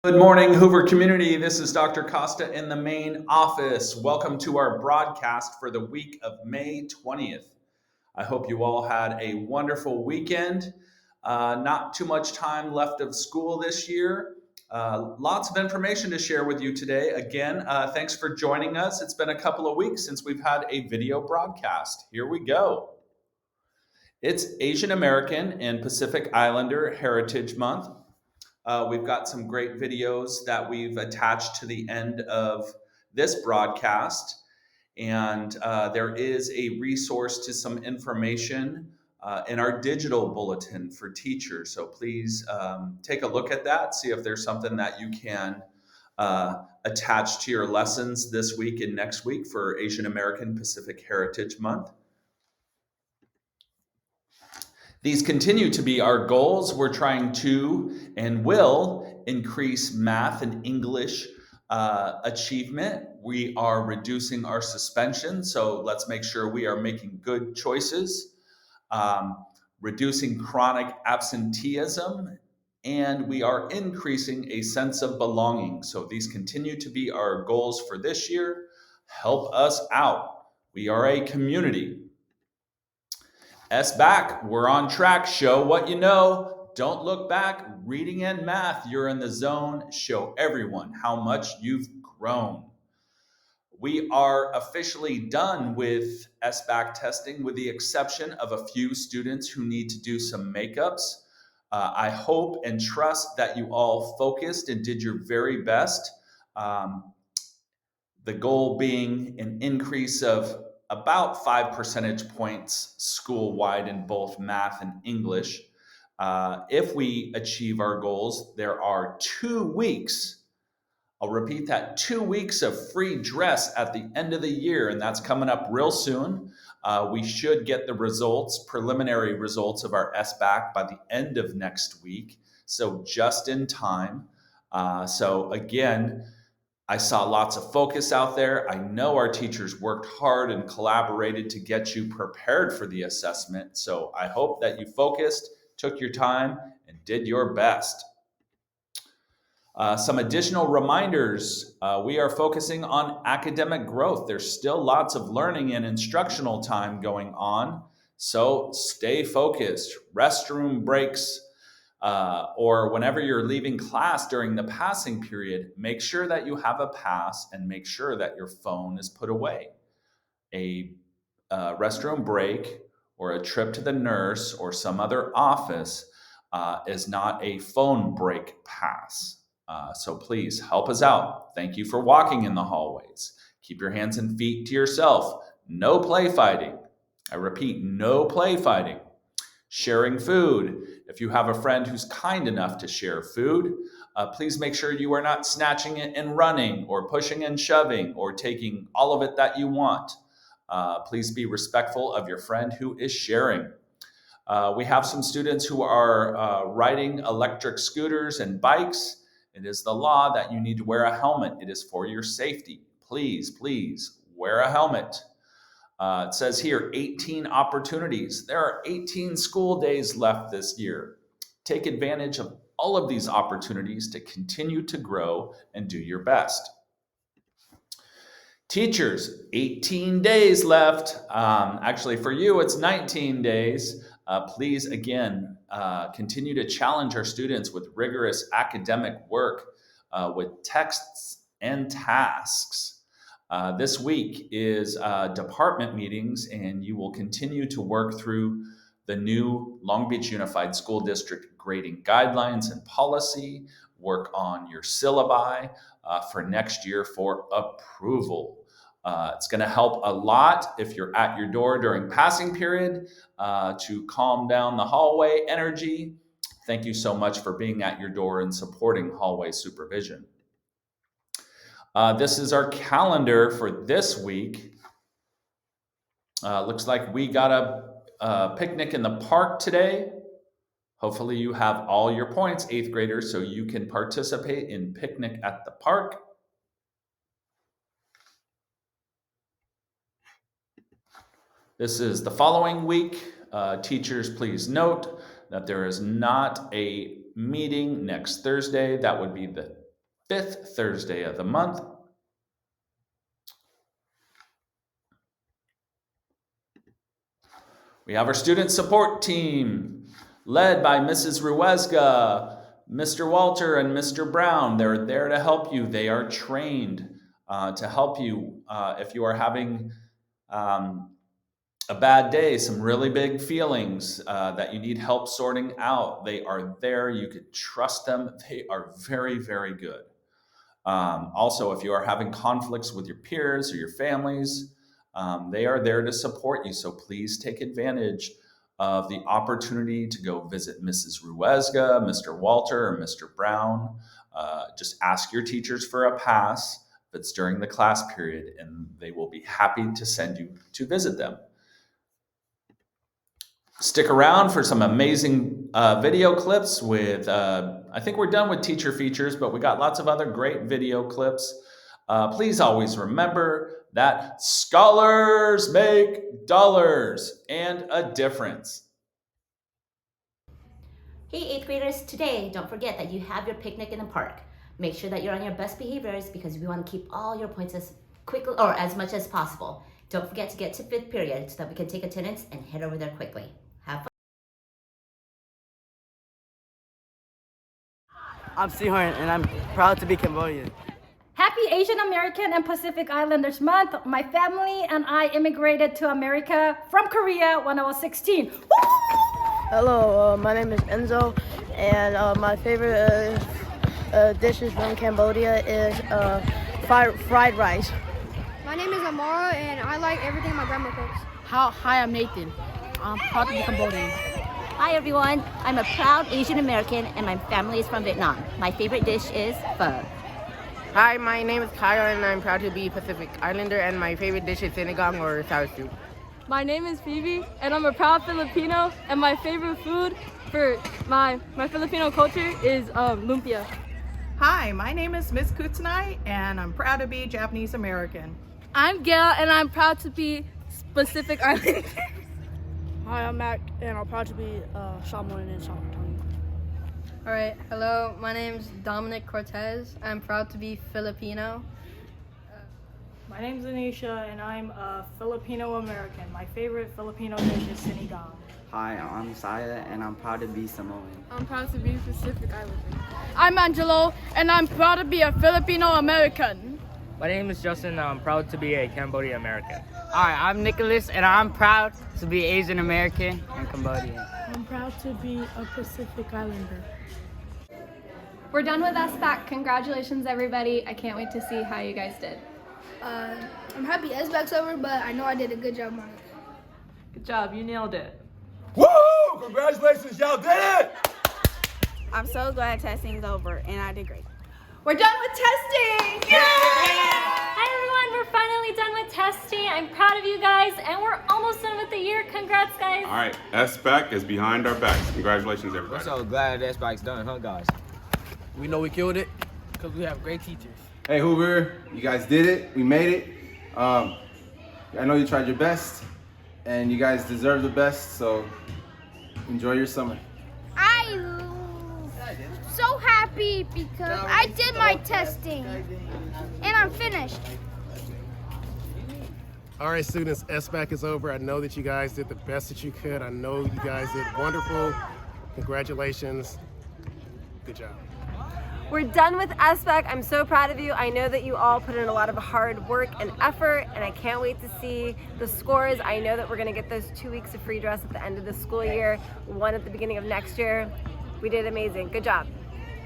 Good morning, Hoover community. This is Dr. Costa in the main office. Welcome to our broadcast for the week of May 20th. I hope you all had a wonderful weekend. Not too much time left of school this year. Lots of information to share with you today. Again, thanks for joining us. It's been a couple of weeks since we've had a video broadcast. Here we go. It's Asian American and Pacific Islander Heritage Month. We've got some great videos that we've attached to the end of this broadcast. And there is a resource to some information in our digital bulletin for teachers. So please take a look at that, see if there's something that you can attach to your lessons this week and next week for Asian American Pacific Heritage Month. These continue to be our goals. We're trying to and will increase math and English achievement. We are reducing our suspension, so let's make sure we are making good choices. Reducing chronic absenteeism, and we are increasing a sense of belonging. So these continue to be our goals for this year. Help us out. We are a community. SBAC, we're on track. Show what you know. Don't look back. Reading and math, you're in the zone. Show everyone how much you've grown. We are officially done with SBAC testing with the exception of a few students who need to do some makeups. I hope and trust that you all focused and did your very best. The goal being an increase of about 5 percentage points school-wide in both math and English. If we achieve our goals, there are 2 weeks, I'll repeat that, 2 weeks of free dress at the end of the year, and that's coming up real soon. We should get the results, preliminary results of our SBAC by the end of next week, so just in time. So again, I saw lots of focus out there. I know our teachers worked hard and collaborated to get you prepared for the assessment. So I hope that you focused, took your time, and did your best. Some additional reminders. We are focusing on academic growth. There's still lots of learning and instructional time going on. So stay focused. Restroom breaks, or whenever you're leaving class during the passing period, make sure that you have a pass and make sure that your phone is put away. A restroom break or a trip to the nurse or some other office is not a phone break pass. So please help us out. Thank you for walking in the hallways. Keep your hands and feet to yourself. No play fighting. I repeat, no play fighting. Sharing food. If you have a friend who's kind enough to share food, please make sure you are not snatching it and running or pushing and shoving or taking all of it that you want. Please be respectful of your friend who is sharing. We have some students who are riding electric scooters and bikes. It is the law that you need to wear a helmet. It is for your safety. Please, please wear a helmet. It says here 18 opportunities. There are 18 school days left this year. Take advantage of all of these opportunities to continue to grow and do your best. Teachers, 18 days left. Actually, for you, it's 19 days. Please, again, continue to challenge our students with rigorous academic work, with texts and tasks. This week is department meetings, and you will continue to work through the new Long Beach Unified School District grading guidelines and policy, work on your syllabi for next year for approval. It's going to help a lot if you're at your door during passing period to calm down the hallway energy. Thank you so much for being at your door and supporting hallway supervision. This is our calendar for this week. Looks like we got a picnic in the park today. Hopefully you have all your points, 8th graders, so you can participate in picnic at the park. This is the following week. Teachers, please note that there is not a meeting next Thursday. That would be the 5th Thursday of the month. We have our student support team led by Mrs. Ruesga, Mr. Walter, and Mr. Brown. They're there to help you. They are trained to help you if you are having a bad day, some really big feelings that you need help sorting out. They are there. You could trust them. They are very, very good. Also, if you are having conflicts with your peers or your families, they are there to support you. So please take advantage of the opportunity to go visit Mrs. Ruesga, Mr. Walter, or Mr. Brown. Just ask your teachers for a pass if it's during the class period, and they will be happy to send you to visit them. Stick around for some amazing video clips with, I think we're done with teacher features, but we got lots of other great video clips. Please always remember that scholars make dollars and a difference. Hey 8th graders, today don't forget that you have your picnic in the park. Make sure that you're on your best behaviors because we want to keep all your points as quickly or as much as possible. Don't forget to get to 5th period so that we can take attendance and head over there quickly. Have fun. I'm Sihorn and I'm proud to be Cambodian. Happy Asian American and Pacific Islanders Month. My family and I immigrated to America from Korea when I was 16. Woo! Hello, my name is Enzo, and my favorite dishes from Cambodia is fried rice. My name is Amara, and I like everything my grandma cooks. Hi, I'm Nathan. I'm proud to be Cambodian. Hi everyone, I'm a proud Asian American and my family is from Vietnam. My favorite dish is pho. Hi, my name is Kyle and I'm proud to be Pacific Islander and my favorite dish is sinigang or sour soup. My name is Phoebe and I'm a proud Filipino and my favorite food for my Filipino culture is lumpia. Hi, my name is Miss Kutsunai and I'm proud to be Japanese American. I'm Gail and I'm proud to be Pacific Islander. Hi, I'm Mac and I'm proud to be Samoan and South Tongue. All right, hello, my name is Dominic Cortez. I'm proud to be Filipino. My name's Anisha and I'm a Filipino American. My favorite Filipino dish is sinigang. Hi, I'm Saya and I'm proud to be Samoan. I'm proud to be Pacific Islander. I'm Angelo and I'm proud to be a Filipino American. My name is Justin and I'm proud to be a Cambodian American. Hi, I'm Nicholas and I'm proud to be Asian American and Cambodian. I'm proud to be a Pacific Islander. We're done with SBAC. Congratulations, everybody. I can't wait to see how you guys did. I'm happy SBAC's over, but I know I did a good job on it. Good job, you nailed it. Woo! Congratulations, y'all did it! I'm so glad testing's over, and I did great. We're done with testing! Yay! Hi everyone, we're finally done with testing. I'm proud of you guys, and we're almost done with the year. Congrats, guys. All right, SBAC is behind our backs. Congratulations, everybody. We're so glad that SBAC's done, huh, guys? We know we killed it because we have great teachers. Hey, Hoover, you guys did it. We made it. I know you tried your best, and you guys deserve the best, so enjoy your summer. I'm so happy because I did my testing, and I'm finished. All right, students, SBAC is over. I know that you guys did the best that you could. I know you guys did wonderful. Congratulations. Good job. We're done with SBAC. I'm so proud of you. I know that you all put in a lot of hard work and effort, and I can't wait to see the scores. I know that we're gonna get those 2 weeks of free dress at the end of the school year, one at the beginning of next year. We did amazing. Good job.